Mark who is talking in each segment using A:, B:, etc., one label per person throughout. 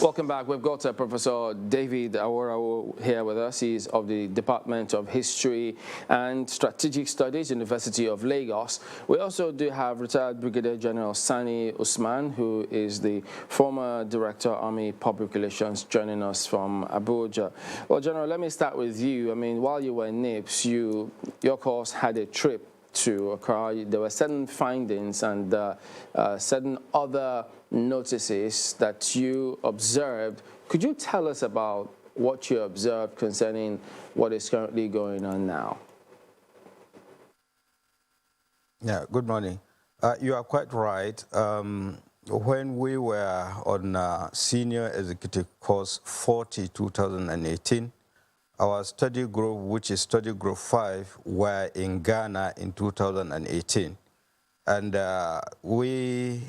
A: Welcome back. We've got Professor David Awora here with us. He's of the Department of History and Strategic Studies, University of Lagos. We also do have retired Brigadier General Sani Usman, who is the former Director, Army Public Relations, joining us from Abuja. Well, General, let me start with you. I mean, while you were in NIPS, your course had a trip to Accra. There were certain findings and certain other notices that you observed. Could you tell us about what you observed concerning what is currently going on now?
B: Yeah, good morning. You are quite right. When we were on Senior Executive Course 40 2018, our study group, which is study group 5, were in Ghana in 2018. And we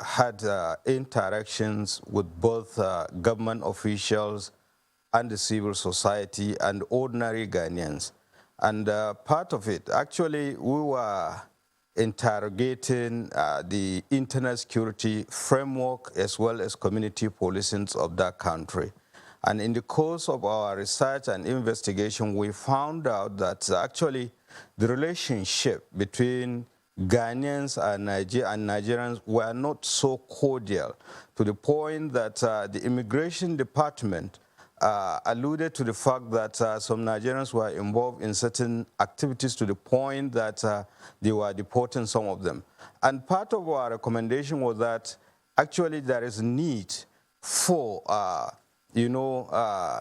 B: had interactions with both government officials and the civil society and ordinary Ghanaians. And part of it, actually, we were interrogating the internet security framework as well as community policing of that country. And in the course of our research and investigation, we found out that actually the relationship between Ghanaians and Nigerians were not so cordial, to the point that the immigration department alluded to the fact that some Nigerians were involved in certain activities to the point that they were deporting some of them. And part of our recommendation was that actually there is need for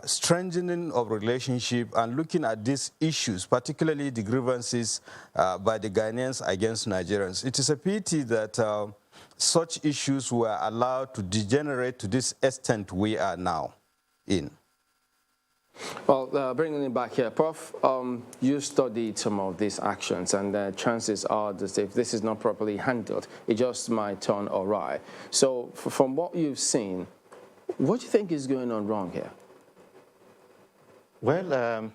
B: strengthening of relationship and looking at these issues, particularly the grievances by the Ghanaians against Nigerians. It is a pity that such issues were allowed to degenerate to this extent we are now in.
A: Well, bringing it back here, Prof, you studied some of these actions, and chances are that if this is not properly handled, it just might turn awry. So from what you've seen, what do you think is going on wrong here?
C: Well,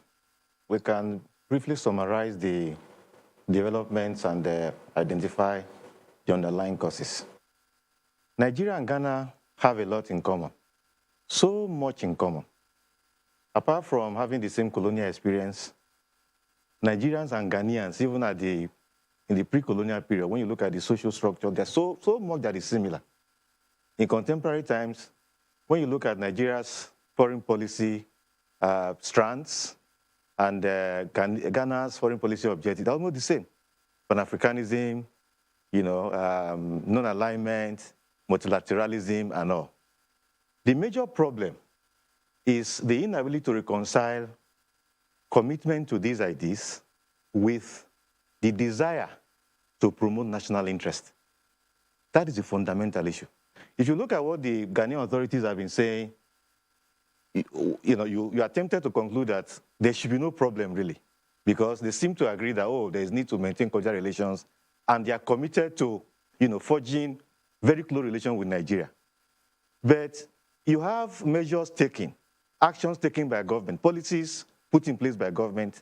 C: we can briefly summarize the developments and identify the underlying causes. Nigeria and Ghana have a lot in common, so much in common. Apart from having the same colonial experience, Nigerians and Ghanaians, even in the pre-colonial period, when you look at the social structure, there's so much that is similar. In contemporary times, when you look at Nigeria's foreign policy strands and Ghana's foreign policy objective, they're almost the same. Pan-Africanism, non-alignment, multilateralism, and all. The major problem is the inability to reconcile commitment to these ideas with the desire to promote national interest. That is a fundamental issue. If you look at what the Ghanaian authorities have been saying, you are tempted to conclude that there should be no problem really, because they seem to agree that, there is need to maintain cordial relations, and they are committed to, forging very close relations with Nigeria. But you have measures taken, actions taken by government, policies put in place by government.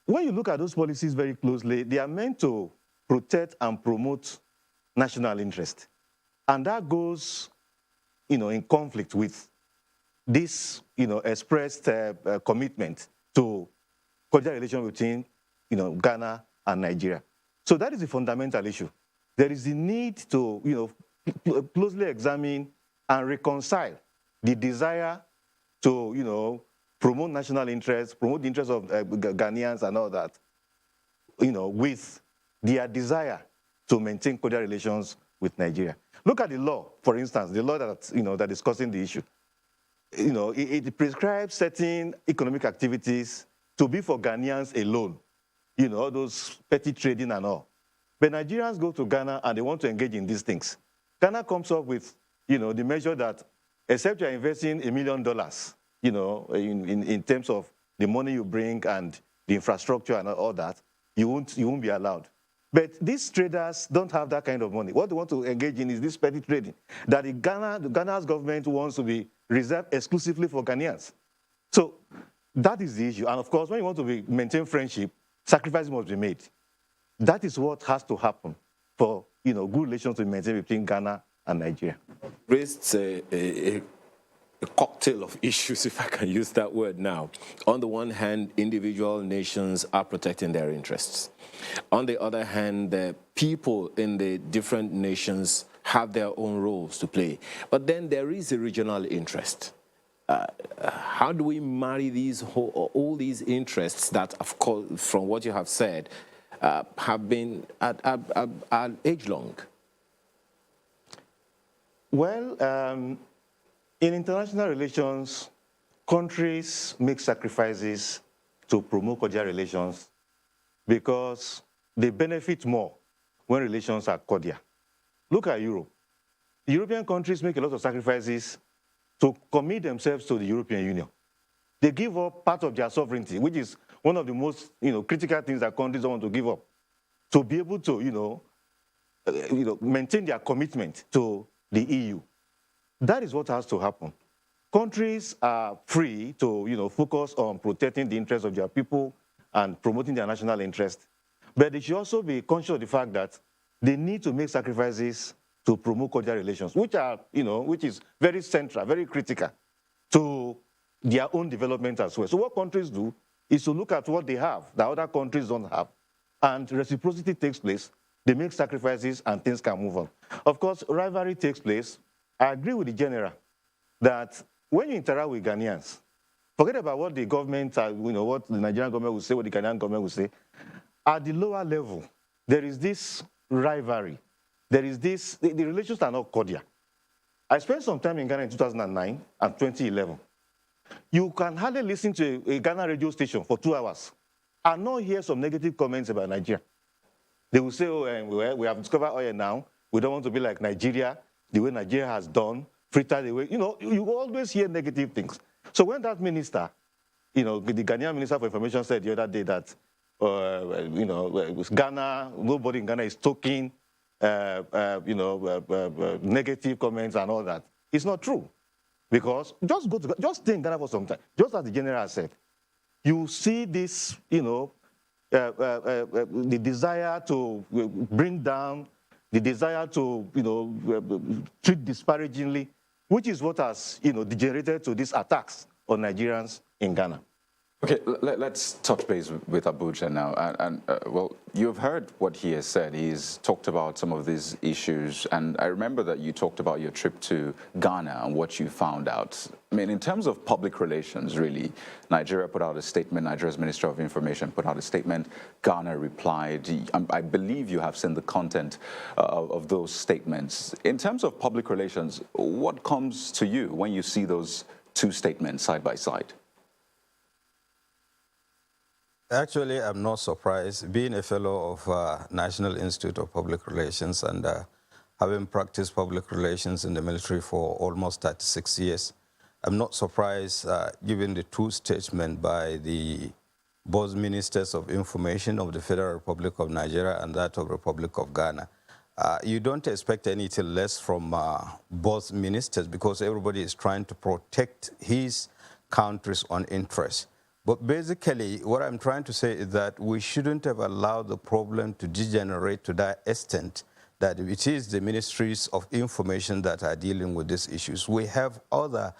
C: When you look at those policies very closely, they are meant to protect and promote national interest. And that goes, in conflict with this, expressed commitment to cordial relations between, Ghana and Nigeria. So that is a fundamental issue. There is a need to, closely examine and reconcile the desire to, promote national interest, promote the interests of Ghanaians and all that, with their desire to maintain cordial relations with Nigeria. Look at the law, for instance, the law that, that is causing the issue. It prescribes certain economic activities to be for Ghanaians alone, all those petty trading and all. But Nigerians go to Ghana and they want to engage in these things. Ghana comes up with, the measure that except you're investing $1 million, in terms of the money you bring and the infrastructure and all that, you won't be allowed. But these traders don't have that kind of money. What they want to engage in is this petty trading that the Ghana's government wants to be reserved exclusively for Ghanaians. So that is the issue. And of course, when you want to maintain friendship, sacrifices must be made. That is what has to happen for good relations to be maintained between Ghana and Nigeria.
D: Raised a a cocktail of issues, if I can use that word now. On the one hand, individual nations are protecting their interests. On the other hand, the people in the different nations have their own roles to play. But then there is a regional interest. How do we marry all these interests that, of course, from what you have said, have been at age-long?
C: Well, in international relations, countries make sacrifices to promote cordial relations because they benefit more when relations are cordial. Look at Europe. European countries make a lot of sacrifices to commit themselves to the European Union. They give up part of their sovereignty, which is one of the most critical things that countries don't want to give up, to be able to maintain their commitment to the EU. That is what has to happen. Countries are free to focus on protecting the interests of their people and promoting their national interest, but they should also be conscious of the fact that they need to make sacrifices to promote cordial relations, which is very central, very critical to their own development as well. So what countries do is to look at what they have that other countries don't have, and reciprocity takes place. They make sacrifices and things can move on. Of course, rivalry takes place. I agree with the general that when you interact with Ghanaians, forget about what the government, what the Nigerian government will say, what the Ghanaian government will say. At the lower level, there is this rivalry. There is this, the relations are not cordial. I spent some time in Ghana in 2009 and 2011. You can hardly listen to a Ghana radio station for 2 hours and not hear some negative comments about Nigeria. They will say, oh, we have discovered oil now. We don't want to be like Nigeria, the way Nigeria has done, Frita, the way, you always hear negative things. So when that minister, the Ghanaian Minister for Information said the other day that, Ghana, nobody in Ghana is talking, negative comments and all that. It's not true. Because just stay in Ghana for some time. Just as the general said, you see this, the desire to bring down, the desire to, treat disparagingly, which is what has, degenerated to these attacks on Nigerians in Ghana.
E: Okay, let's touch base with Abuja now. Well, you've heard what he has said. He's talked about some of these issues. And I remember that you talked about your trip to Ghana and what you found out. I mean, in terms of public relations, really, Nigeria put out a statement. Nigeria's Minister of Information put out a statement. Ghana replied. I believe you have seen the content of those statements. In terms of public relations, what comes to you when you see those two statements side by side?
B: Actually, I'm not surprised. Being a fellow of National Institute of Public Relations and having practiced public relations in the military for almost 36 years, I'm not surprised given the two statements by the both ministers of information of the Federal Republic of Nigeria and that of the Republic of Ghana. You don't expect anything less from both ministers because everybody is trying to protect his country's own interests. But basically, what I'm trying to say is that we shouldn't have allowed the problem to degenerate to that extent that it is the ministries of information that are dealing with these issues. We have other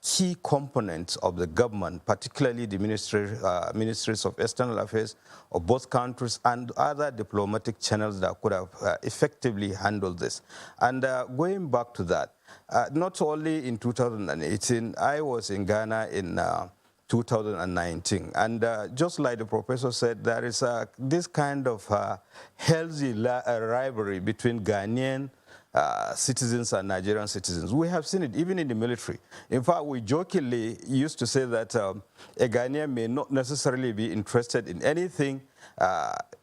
B: key components of the government, particularly the ministries of external affairs of both countries and other diplomatic channels that could have effectively handled this. And going back to that, not only in 2018, I was in Ghana in 2019. And just like the professor said, there is this kind of healthy rivalry between Ghanaian citizens and Nigerian citizens. We have seen it even in the military. In fact, we jokingly used to say that a Ghanaian may not necessarily be interested in anything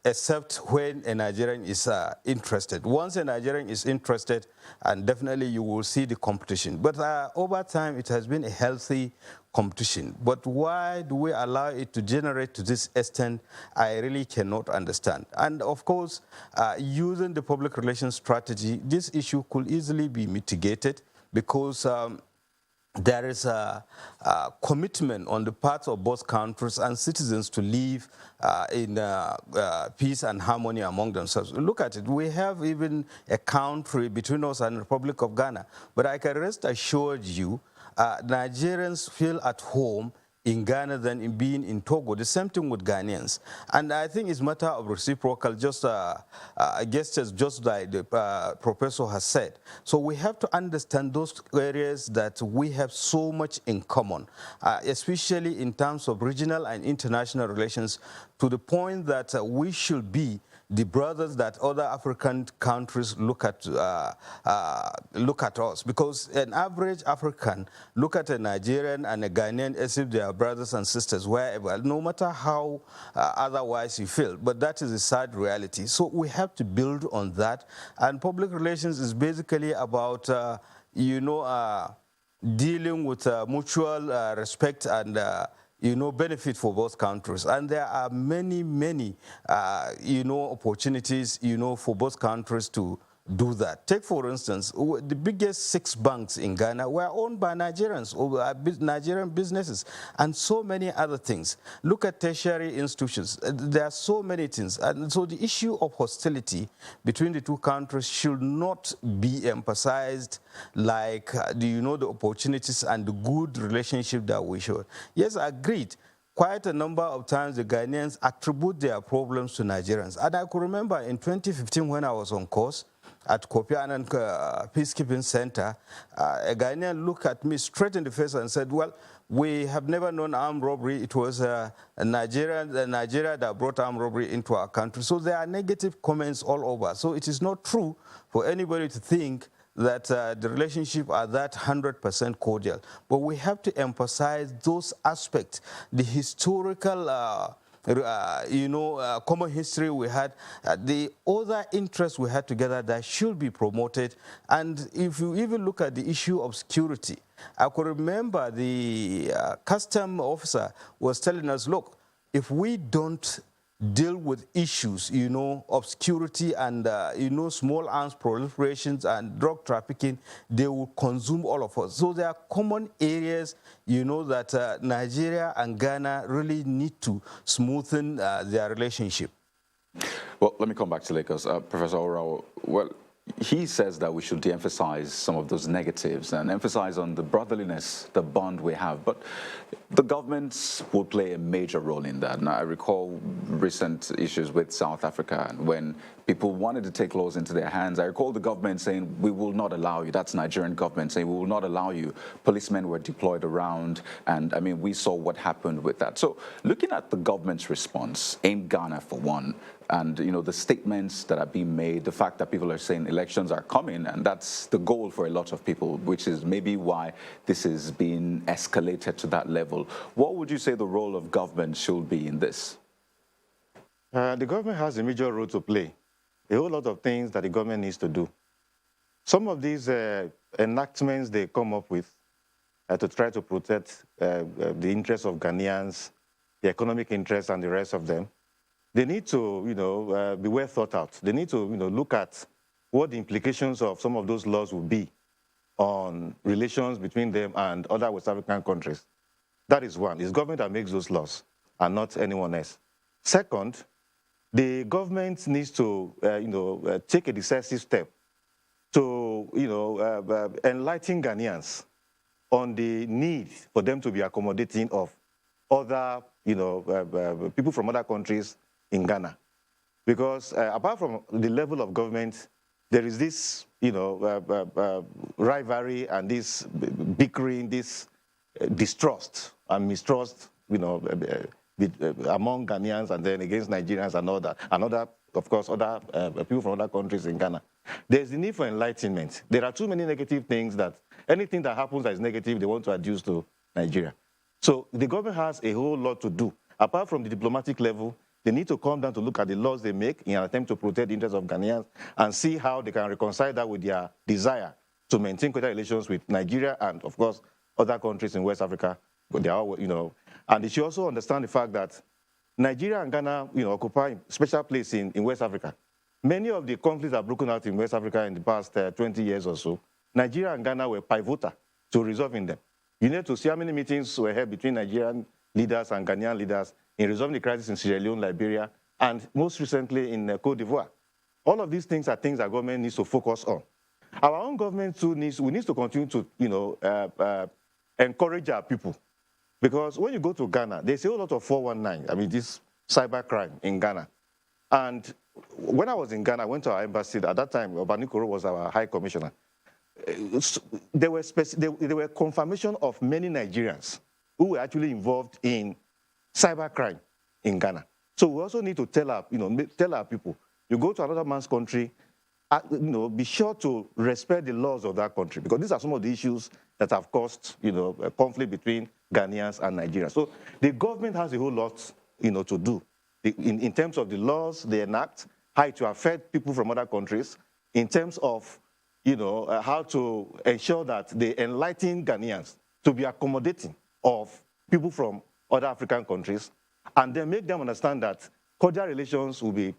B: except when a Nigerian is interested. Once a Nigerian is interested, and definitely you will see the competition. But over time, it has been a healthy competition. But why do we allow it to generate to this extent? I really cannot understand. And of course, using the public relations strategy, this issue could easily be mitigated because there is a commitment on the part of both countries and citizens to live in peace and harmony among themselves. Look at it. We have even a country between us and the Republic of Ghana. But I can rest assured you, Nigerians feel at home in Ghana than in being in Togo. The same thing with Ghanaians. And I think it's a matter of reciprocal, just gestures, just like the professor has said. So we have to understand those areas that we have so much in common, especially in terms of regional and international relations, to the point that we should be the brothers that other African countries look at us, because an average African look at a Nigerian and a Ghanaian as if they are brothers and sisters wherever, no matter how otherwise you feel. But that is a sad reality. So we have to build on that, and public relations is basically about dealing with mutual respect and benefit for both countries. And there are many, many, opportunities, for both countries to do that. Take, for instance, the biggest 6 banks in Ghana were owned by Nigerians, or Nigerian businesses, and so many other things. Look at tertiary institutions. There are so many things. And so the issue of hostility between the two countries should not be emphasized like, the opportunities and the good relationship that we should. Yes, I agreed. Quite a number of times the Ghanaians attribute their problems to Nigerians. And I could remember in 2015 when I was on course at Kofi Annan Peacekeeping Center, a Ghanaian looked at me straight in the face and said, well, we have never known armed robbery. It was Nigeria that brought armed robbery into our country. So there are negative comments all over. So it is not true for anybody to think that the relationship are that 100% cordial. But we have to emphasize those aspects, the historical common history we had, the other interests we had together that should be promoted. And if you even look at the issue of security, I could remember the custom officer was telling us, look, if we don't deal with issues, of security and, small arms proliferations and drug trafficking, they will consume all of us. So there are common areas, that Nigeria and Ghana really need to smoothen their relationship.
E: Well, let me come back to Lagos. Professor Orao, well, he says that we should de-emphasize some of those negatives and emphasize on the brotherliness, the bond we have. But the governments will play a major role in that. And I recall recent issues with South Africa when people wanted to take laws into their hands. I recall the government saying, we will not allow you. That's Nigerian government saying, we will not allow you. Policemen were deployed around. And I mean, we saw what happened with that. So looking at the government's response in Ghana, for one, and the statements that are being made, the fact that people are saying elections are coming, and that's the goal for a lot of people, which is maybe why this is being escalated to that level. What would you say the role of government should be in this?
C: The government has a major role to play. A whole lot of things that the government needs to do. Some of these enactments they come up with to try to protect the interests of Ghanaians, the economic interests and the rest of them, they need to, be well thought out. They need to, look at what the implications of some of those laws will be on relations between them and other West African countries. That is one. It's government that makes those laws and not anyone else. Second, the government needs to, take a decisive step to, enlighten Ghanaians on the need for them to be accommodating of other, people from other countries in Ghana. Because apart from the level of government, there is this, rivalry and this bickering, this distrust and mistrust, among Ghanaians and then against Nigerians and all that, and other, of course, other people from other countries in Ghana. There's the need for enlightenment. There are too many negative things that anything that happens that is negative, they want to adduce to Nigeria. So the government has a whole lot to do. Apart from the diplomatic level, they need to come down to look at the laws they make in an attempt to protect the interests of Ghanaians and see how they can reconcile that with their desire to maintain cordial relations with Nigeria and, of course, other countries in West Africa. But they are, and they should also understand the fact that Nigeria and Ghana, occupy a special place in West Africa. Many of the conflicts that have broken out in West Africa in the past 20 years or so, Nigeria and Ghana were pivotal to resolving them. You need to see how many meetings were held between Nigerian leaders and Ghanaian leaders in resolving the crisis in Sierra Leone, Liberia, and most recently in Cote d'Ivoire. All of these things are things that government needs to focus on. Our own government too we need to continue to, encourage our people. Because when you go to Ghana, there's a whole lot of 419, I mean, this cybercrime in Ghana. And when I was in Ghana, I went to our embassy. At that time, Obanikoro was our high commissioner. There were confirmation of many Nigerians who were actually involved in cybercrime in Ghana. So we also need to tell our people, you go to another man's country, be sure to respect the laws of that country, because these are some of the issues that have caused, a conflict between Ghanaians and Nigerians. So the government has a whole lot, to do in terms of the laws they enact, how it will affect people from other countries, in terms of, how to ensure that they enlighten Ghanaians to be accommodating of people from other African countries, and then make them understand that cordial relations will be,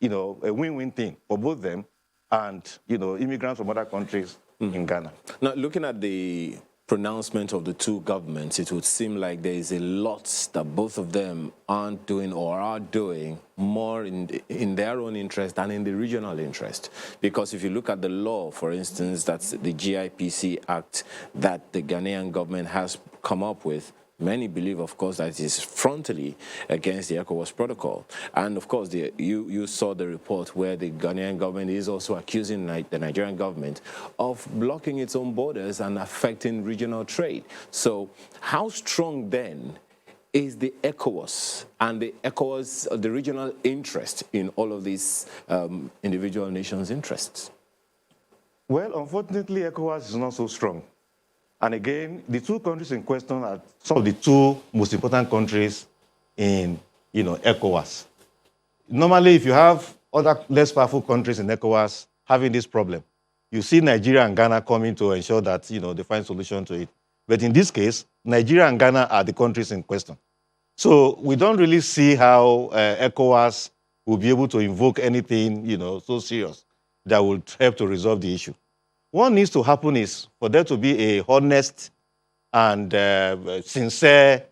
C: a win-win thing for both them and, immigrants from other countries in Ghana.
D: Now, looking at the pronouncement of the two governments, it would seem like there is a lot that both of them aren't doing or are doing more in their own interest than in the regional interest. Because if you look at the law, for instance, that's the GIPC Act that the Ghanaian government has come up with, many believe, of course, that it is frontally against the ECOWAS protocol. And, of course, you saw the report where the Ghanaian government is also accusing the Nigerian government of blocking its own borders and affecting regional trade. So how strong, then, is the ECOWAS and the regional interest in all of these individual nations' interests?
C: Well, unfortunately, ECOWAS is not so strong. And again, the two countries in question are some of the two most important countries in, ECOWAS. Normally, if you have other less powerful countries in ECOWAS having this problem, you see Nigeria and Ghana coming to ensure that, they find solution to it. But in this case, Nigeria and Ghana are the countries in question. So we don't really see how ECOWAS will be able to invoke anything, so serious that would help to resolve the issue. What needs to happen is for there to be a honest and sincere,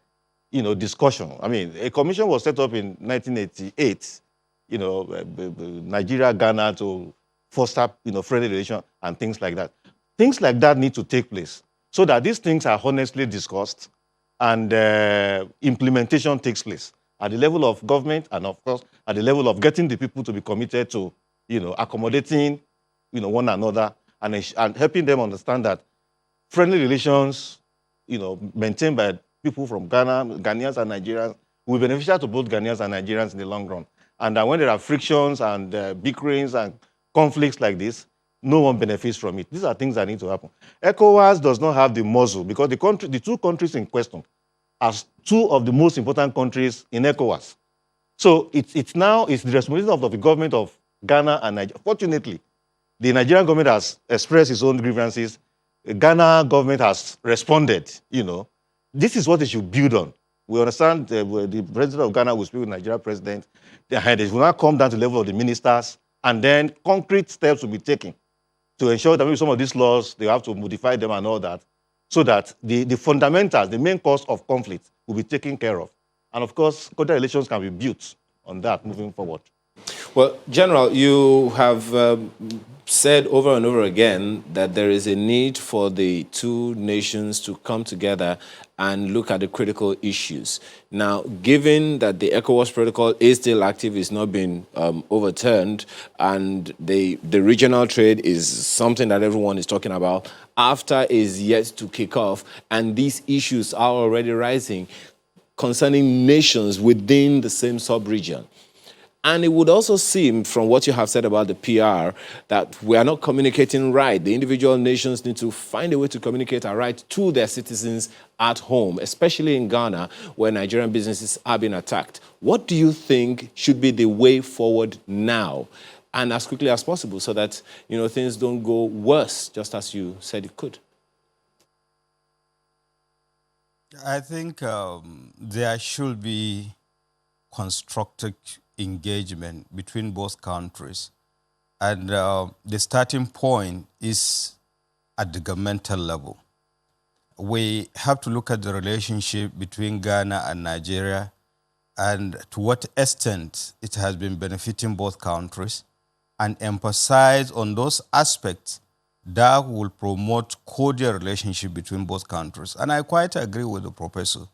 C: discussion. I mean, a commission was set up in 1988, Nigeria, Ghana, to foster, friendly relations and things like that. Things like that need to take place so that these things are honestly discussed and implementation takes place at the level of government and, of course, at the level of getting the people to be committed to, accommodating, one another, and helping them understand that friendly relations, maintained by people from Ghana, Ghanaians and Nigerians, will be beneficial to both Ghanaians and Nigerians in the long run. And that when there are frictions and bickerings and conflicts like this, no one benefits from it. These are things that need to happen. ECOWAS does not have the muscle because the two countries in question are two of the most important countries in ECOWAS. So it's the responsibility of the government of Ghana and Nigeria. Fortunately, the Nigerian government has expressed its own grievances. The Ghana government has responded, This is what they should build on. We understand the president of Ghana will speak with the Nigerian president. They will not come down to the level of the ministers, and then concrete steps will be taken to ensure that maybe some of these laws, they have to modify them and all that, so that the fundamentals, the main cause of conflict will be taken care of. And of course, cordial relations can be built on that moving forward.
D: Well, General, you have said over and over again that there is a need for the two nations to come together and look at the critical issues. Now, given that the ECOWAS protocol is still active, it's not been overturned, and the regional trade is something that everyone is talking about, AFTA is yet to kick off, and these issues are already rising concerning nations within the same sub-region. And it would also seem, from what you have said about the PR, that we are not communicating right. The individual nations need to find a way to communicate right to their citizens at home, especially in Ghana, where Nigerian businesses are being attacked. What do you think should be the way forward now, and as quickly as possible, so that things don't go worse, just as you said it could?
B: I think there should be constructive engagement between both countries. And the starting point is at the governmental level. We have to look at the relationship between Ghana and Nigeria and to what extent it has been benefiting both countries, and emphasize on those aspects that will promote cordial relationship between both countries. And I quite agree with the professor.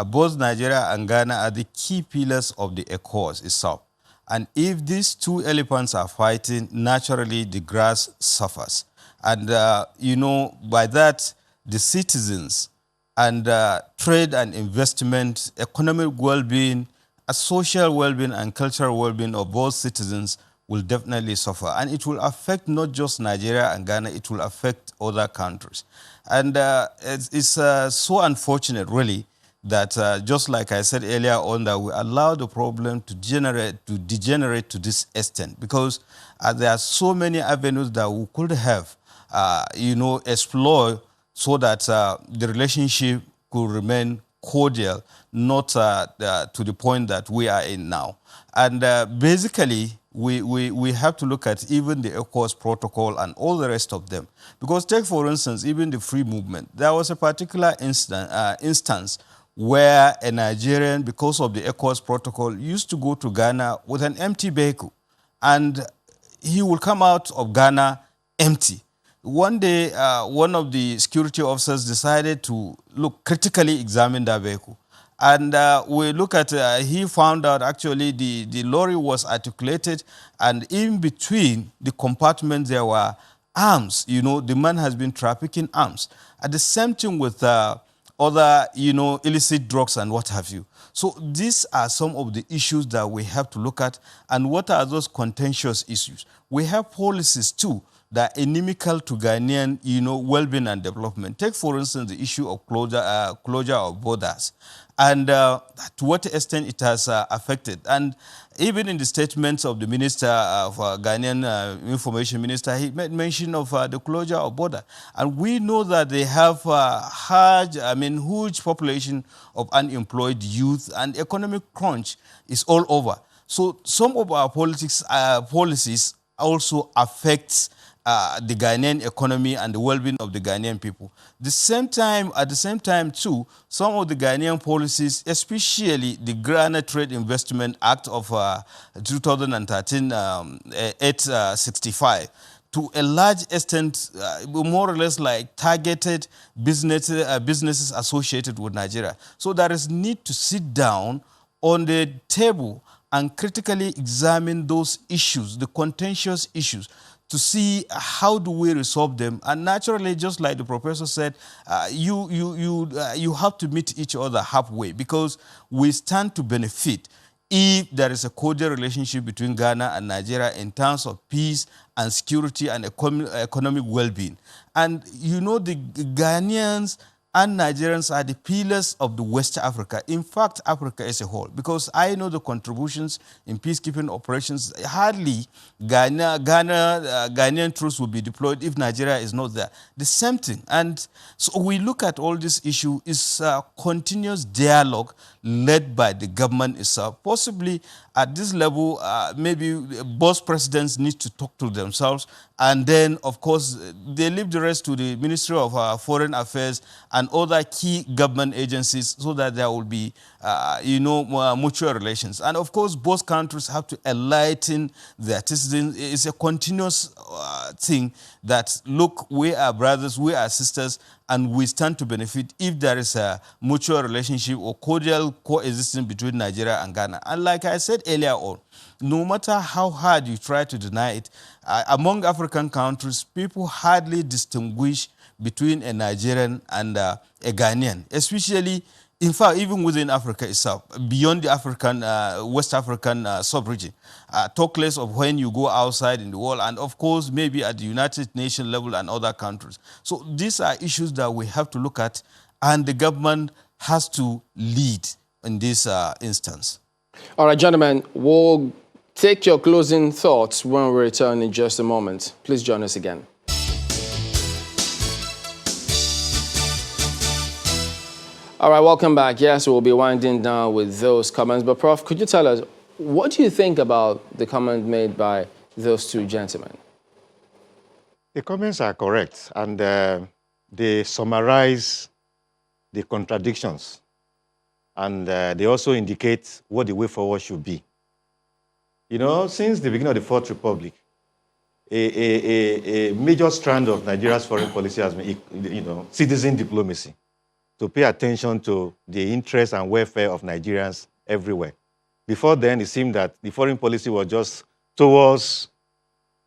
B: Both Nigeria and Ghana are the key pillars of the ECOWAS itself. And if these two elephants are fighting, naturally the grass suffers. And, by that, the citizens and trade and investment, economic well-being, social well-being and cultural well-being of both citizens will definitely suffer. And it will affect not just Nigeria and Ghana, it will affect other countries. And it's so unfortunate, really, that just like I said earlier on, that we allow the problem to degenerate to this extent, because there are so many avenues that we could have, explore so that the relationship could remain cordial, not to the point that we are in now. And basically, we have to look at even the ECOWAS protocol and all the rest of them. Because take, for instance, even the free movement. There was a particular instance where a Nigerian, because of the ECOWAS protocol, used to go to Ghana with an empty vehicle. And he will come out of Ghana empty. One day, one of the security officers decided to critically examine that vehicle. And we look at, he found out actually the lorry was articulated, and in between the compartments there were arms. The man has been trafficking arms. At the same thing with other, illicit drugs and what have you. So these are some of the issues that we have to look at. And what are those contentious issues? We have policies too that are inimical to Ghanaian, well-being and development. Take, for instance, the issue of closure of borders, and to what extent it has affected. And even in the statements of the minister of Ghanaian information minister, he made mention of the closure of border. And we know that they have huge population of unemployed youth, and economic crunch is all over. So some of our policies also affects the Ghanaian economy and the well-being of the Ghanaian people. At the same time, too, some of the Ghanaian policies, especially the Ghana Trade Investment Act of 2013, 865, to a large extent, more or less like targeted businesses associated with Nigeria. So there is need to sit down on the table and critically examine those issues, the contentious issues, to see how do we resolve them. And naturally, just like the professor said, you have to meet each other halfway, because we stand to benefit if there is a cordial relationship between Ghana and Nigeria in terms of peace and security and economic well-being. And the Ghanaians and Nigerians are the pillars of the West Africa. In fact, Africa as a whole, because I know the contributions in peacekeeping operations. Hardly Ghanaian troops will be deployed if Nigeria is not there. The same thing. And so we look at all this issue is continuous dialogue led by the government itself. Possibly at this level, maybe both presidents need to talk to themselves, and then, of course, they leave the rest to the Ministry of Foreign Affairs and other key government agencies, so that there will be, mutual relations. And of course, both countries have to enlighten their citizens. It's a continuous thing that, look, we are brothers, we are sisters, and we stand to benefit if there is a mutual relationship or cordial coexistence between Nigeria and Ghana. And like I said earlier on, no matter how hard you try to deny it, among African countries, people hardly distinguish between a Nigerian and a Ghanaian, especially, in fact, even within Africa itself, beyond the West African sub-region. Talk less of when you go outside in the world, and of course, maybe at the United Nations level and other countries. So these are issues that we have to look at, and the government has to lead in this instance.
A: All right, gentlemen, we'll take your closing thoughts when we return in just a moment. Please join us again. All right, welcome back. Yes, we'll be winding down with those comments. But, Prof, could you tell us, what do you think about the comment made by those two gentlemen?
C: The comments are correct, and they summarize the contradictions, and they also indicate what the way forward should be. Since the beginning of the Fourth Republic, a major strand of Nigeria's foreign policy has been, citizen diplomacy, to pay attention to the interests and welfare of Nigerians everywhere. Before then, it seemed that the foreign policy was just towards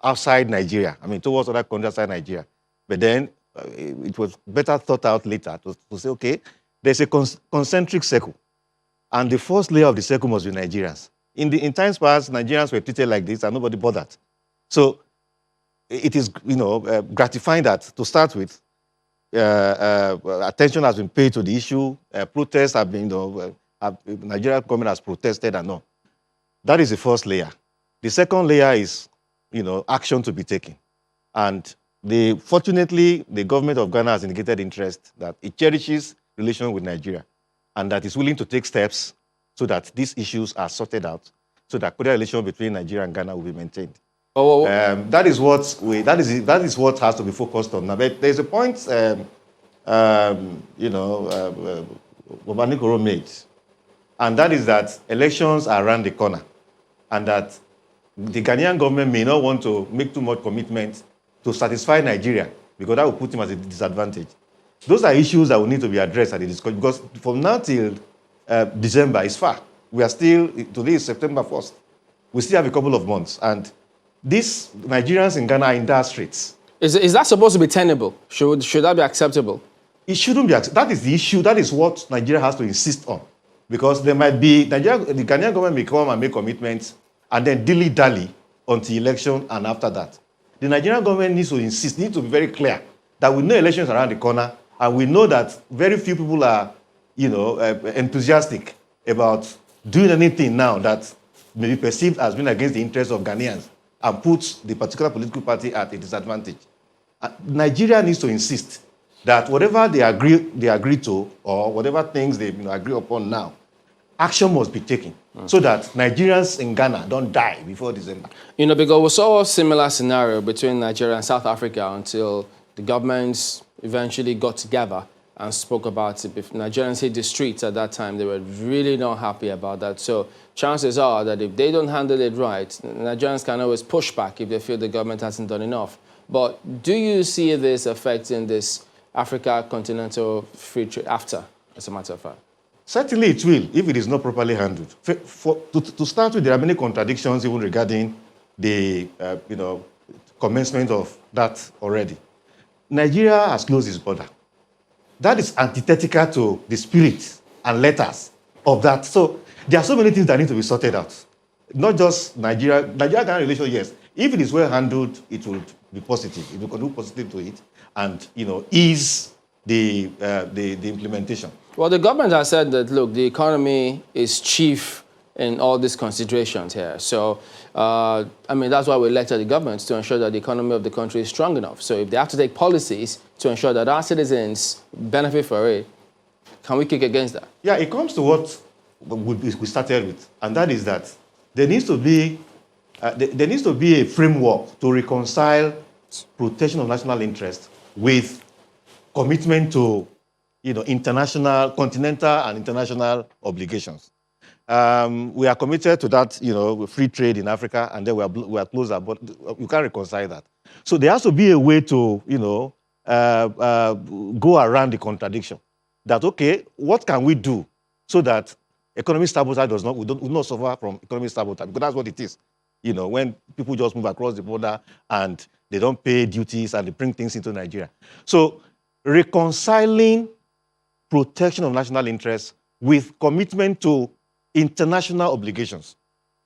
C: outside Nigeria, towards other countries outside Nigeria. But then it was better thought out later to say, okay, there's a concentric circle. And the first layer of the circle must be Nigerians. In times past, Nigerians were treated like this and nobody bothered. So it is, gratifying that, to start with, attention has been paid to the issue. Protests have been, Nigerian government has protested and all. That is the first layer. The second layer is, action to be taken. And fortunately, the government of Ghana has indicated interest that it cherishes relations with Nigeria and that it's willing to take steps so that these issues are sorted out, so that cordial relations between Nigeria and Ghana will be maintained. That is what has to be focused on. Now, there's a point, Bobanikoro made, and that is that elections are around the corner, and that the Ghanaian government may not want to make too much commitment to satisfy Nigeria, because that will put him at a disadvantage. Those are issues that will need to be addressed at the discussion, because from now till December is far. We are still, today is September 1st. We still have a couple of months, and these Nigerians in Ghana are in dire straits. Is
A: that supposed to be tenable? Should that be acceptable?
C: It shouldn't be. That is the issue. That is what Nigeria has to insist on. Because there might be, the Ghanaian government may come and make commitments and then dilly-dally until election and after that. The Nigerian government needs to insist, needs to be very clear that we know elections are around the corner and we know that very few people are, enthusiastic about doing anything now that may be perceived as being against the interests of Ghanaians and puts the particular political party at a disadvantage. Nigeria needs to insist that whatever they agree to, or whatever things they agree upon now, action must be taken so that Nigerians in Ghana don't die before December.
A: Because we saw a similar scenario between Nigeria and South Africa until the governments eventually got together and spoke about it. If Nigerians hit the streets at that time, they were really not happy about that. So chances are that if they don't handle it right, Nigerians can always push back if they feel the government hasn't done enough. But do you see this affecting this Africa continental free trade after, as a matter of fact?
C: Certainly it will, if it is not properly handled. To start with, there are many contradictions even regarding the commencement of that already. Nigeria has closed its border. That is antithetical to the spirit and letters of that. So there are so many things that need to be sorted out. Not just Nigeria-Ghana relations, yes. If it is well handled, it will be positive. It will contribute positive to it and ease the implementation.
A: Well, the government has said that, look, the economy is chief in all these considerations here. So, that's why we elected the government, to ensure that the economy of the country is strong enough. So if they have to take policies to ensure that our citizens benefit for it, can we kick against that?
C: Yeah, it comes to what we started with, and that is that there needs to be a framework to reconcile protection of national interest with commitment to international, continental and international obligations. We are committed to that, free trade in Africa, and then we are closer, but you can't reconcile that. So there has to be a way to, go around the contradiction. That, okay, what can we do so that economic sabotage we do not suffer from economic sabotage, because that's what it is. When people just move across the border and they don't pay duties and they bring things into Nigeria. So reconciling protection of national interests with commitment to international obligations.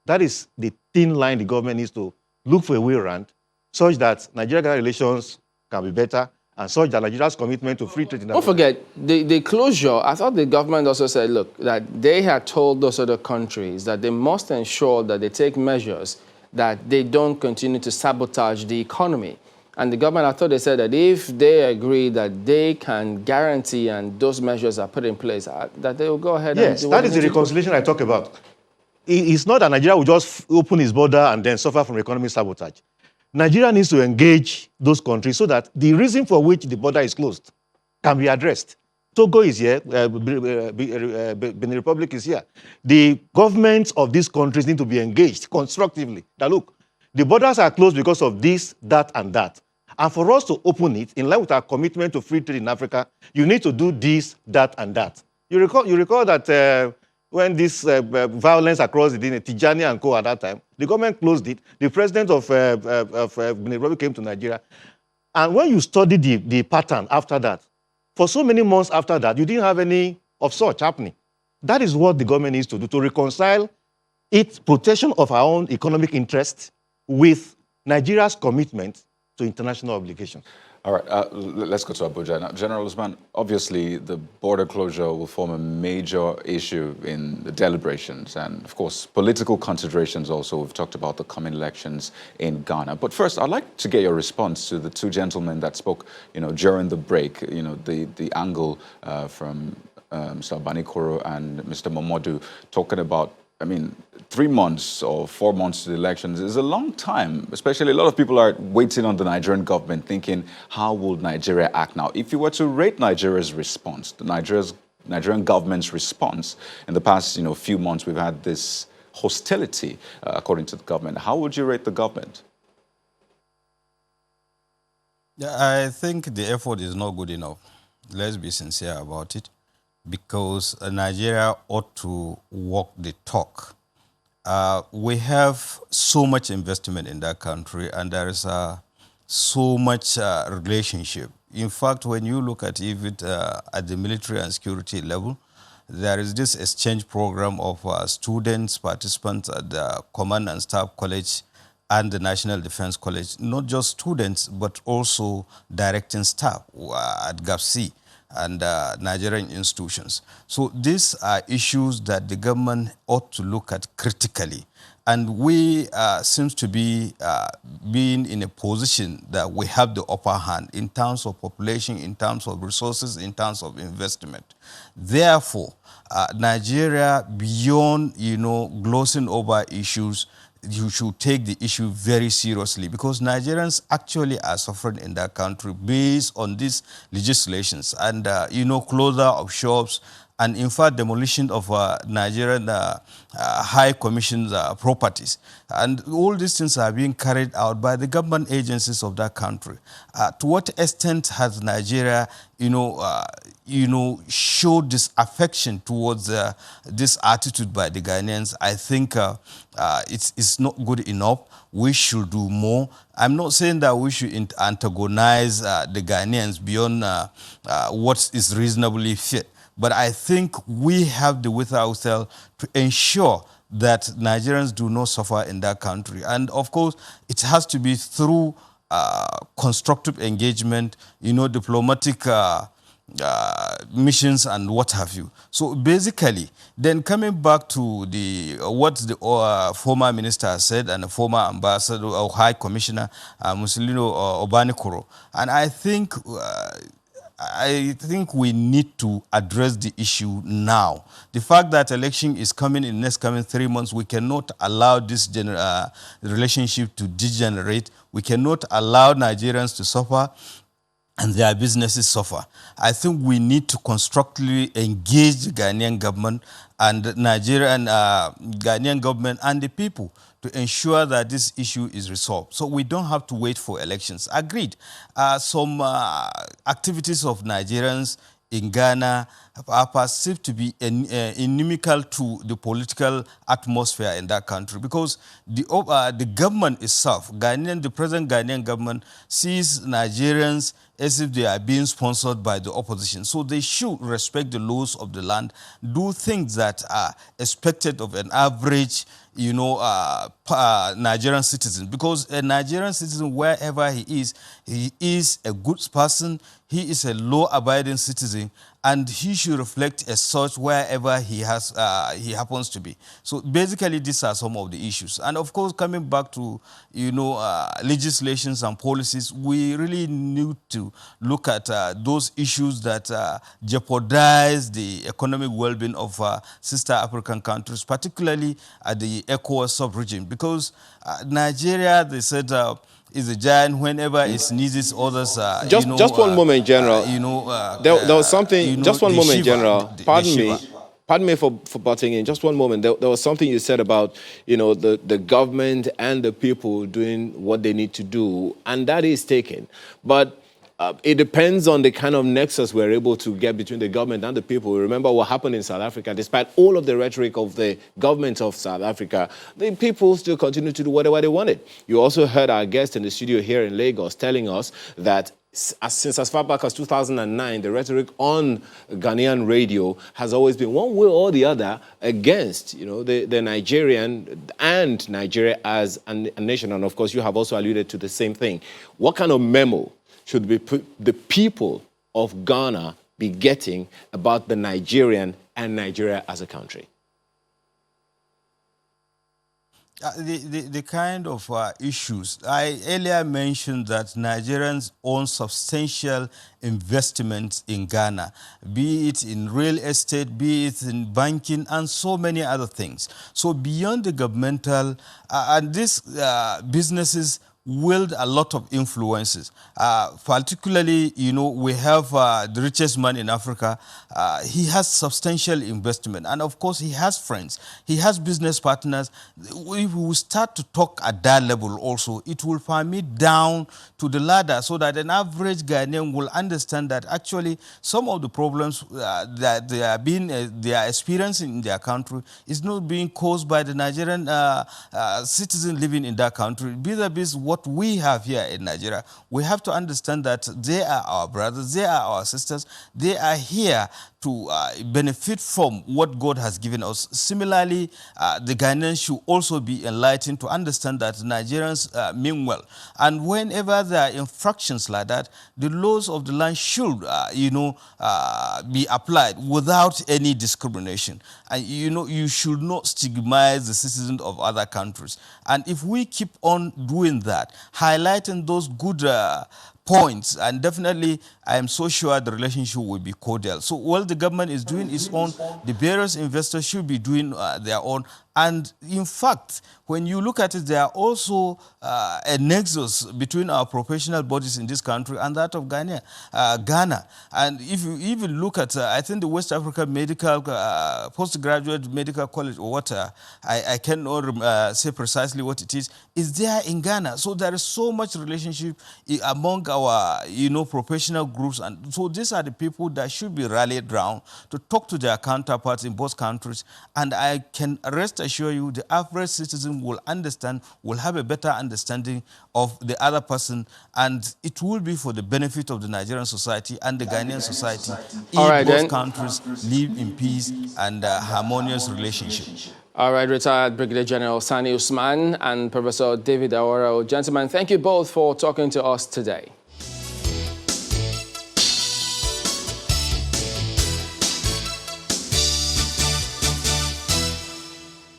C: That is the thin line the government needs to look for a way around, such that Nigeria-Ghana relations can be better, and such that Nigeria's commitment to free trade in Africa.
A: Don't forget, the closure, I thought the government also said, look, that they had told those other countries that they must ensure that they take measures that they don't continue to sabotage the economy. And the government, I thought they said that if they agree that they can guarantee and those measures are put in place, that they will go ahead and do
C: that is the reconciliation I talk about. It's not that Nigeria will just open its border and then suffer from economic sabotage. Nigeria needs to engage those countries so that the reason for which the border is closed can be addressed. Togo is here, Benin Republic is here. The governments of these countries need to be engaged constructively. Now look, the borders are closed because of this, that, and that. And for us to open it, in line with our commitment to free trade in Africa, you need to do this, that, and that. You recall that when this violence across the Tijani and Co. at that time, the government closed it. The president of Nairobi came to Nigeria. And when you study the pattern after that, for so many months after that, you didn't have any of such happening. That is what the government needs to do, to reconcile its protection of our own economic interests with Nigeria's commitment to international obligations.
E: All right, let's go to Abuja now. General Usman, obviously the border closure will form a major issue in the deliberations and, of course, political considerations also. We've talked about the coming elections in Ghana. But first, I'd like to get your response to the two gentlemen that spoke, during the break, the angle from Mr. Abanikoro and Mr. Momodu talking about, 3 months or 4 months to the elections is a long time, especially a lot of people are waiting on the Nigerian government thinking, how will Nigeria act now? If you were to rate Nigeria's response, the Nigerian government's response, in the past few months we've had this hostility, according to the government. How would you rate the government?
B: Yeah, I think the effort is not good enough. Let's be sincere about it, because Nigeria ought to walk the talk. We have so much investment in that country, and there is so much relationship. In fact, when you look at it at the military and security level, there is this exchange program of students, participants at the Command and Staff College and the National Defense College, not just students, but also directing staff at GAPC and Nigerian institutions. So these are issues that the government ought to look at critically. And we seems to be being in a position that we have the upper hand in terms of population, in terms of resources, in terms of investment. Therefore, Nigeria, beyond, glossing over issues, you should take the issue very seriously, because Nigerians actually are suffering in that country based on these legislations and, closure of shops and, in fact, demolition of Nigerian high commissioned properties. And all these things are being carried out by the government agencies of that country. To what extent has Nigeria, showed this affection towards this attitude by the Ghanaians? I think it's not good enough. We should do more. I'm not saying that we should antagonize the Ghanaians beyond what is reasonably fit. But I think we have the wherewithal to ensure that Nigerians do not suffer in that country. And of course, it has to be through constructive engagement, diplomatic missions and what have you. So basically, then coming back to what the former minister said and the former ambassador or high commissioner, Mussolino Obanikoro, and I think we need to address the issue now. The fact that election is coming in the next coming 3 months, we cannot allow this relationship to degenerate. We cannot allow Nigerians to suffer and their businesses suffer. I think we need to constructively engage the Ghanaian government and Ghanaian government and the people to ensure that this issue is resolved. So we don't have to wait for elections. Agreed. Some activities of Nigerians in Ghana are perceived to be inimical to the political atmosphere in that country, because the government itself, the present Ghanaian government, sees Nigerians as if they are being sponsored by the opposition. So they should respect the laws of the land, do things that are expected of an average Nigerian citizen, because a Nigerian citizen, wherever he is a good person, he is a law-abiding citizen, and he should reflect as such wherever he happens to be. So basically, these are some of the issues. And of course, coming back to legislations and policies, we really need to look at those issues that jeopardize the economic well-being of sister African countries, particularly at the ECOWAS sub-region, because Nigeria, they said, is a giant whenever it sneezes, others.
A: Just one moment, General. There was something. Just one moment, General. Pardon me.
D: pardon me for butting in. Just one moment. There was something you said about, the government and the people doing what they need to do, and that is taken. But it depends on the kind of nexus we're able to get between the government and the people. Remember what happened in South Africa. Despite all of the rhetoric of the government of South Africa, the people still continue to do whatever they wanted. You also heard our guest in the studio here in Lagos telling us that since as far back as 2009, the rhetoric on Ghanaian radio has always been one way or the other against, the Nigerian and Nigeria as a nation. And of course, you have also alluded to the same thing. What kind of memo should the people of Ghana be getting about the Nigerian and Nigeria as a country?
B: The kind of issues, I earlier mentioned that Nigerians own substantial investments in Ghana, be it in real estate, be it in banking, and so many other things. So beyond the governmental, and these businesses wield a lot of influences. Particularly, we have the richest man in Africa. He has substantial investment. And of course, he has friends. He has business partners. If we start to talk at that level also, it will permit down to the ladder so that an average Ghanaian will understand that actually some of the problems that they are experiencing in their country is not being caused by the Nigerian citizen living in that country. Vis-a-vis what we have here in Nigeria, we have to understand that they are our brothers, they are our sisters, they are here to benefit from what God has given us. Similarly, the Ghanaians should also be enlightened to understand that Nigerians mean well. And whenever there are infractions like that, the laws of the land should, be applied without any discrimination. And, you should not stigmatize the citizens of other countries. And if we keep on doing that, highlighting those good points, and definitely I am so sure the relationship will be cordial. So while the government is doing its own, the various investors should be doing their own. And in fact, when you look at it, there are also a nexus between our professional bodies in this country and that of Ghana. And if you even look at, I think the West Africa Medical, Postgraduate Medical College, or what, I cannot say precisely what it is there in Ghana. So there is so much relationship among our, professional groups. And so these are the people that should be rallied around to talk to their counterparts in both countries. And I can rest assure you the average citizen will understand, will have a better understanding of the other person, and it will be for the benefit of the Nigerian society and the Ghanaian society if both countries live in peace and harmonious relationship.
A: All right, retired Brigadier General Sani Usman and Professor David Awara. Gentlemen, thank you both for talking to us today.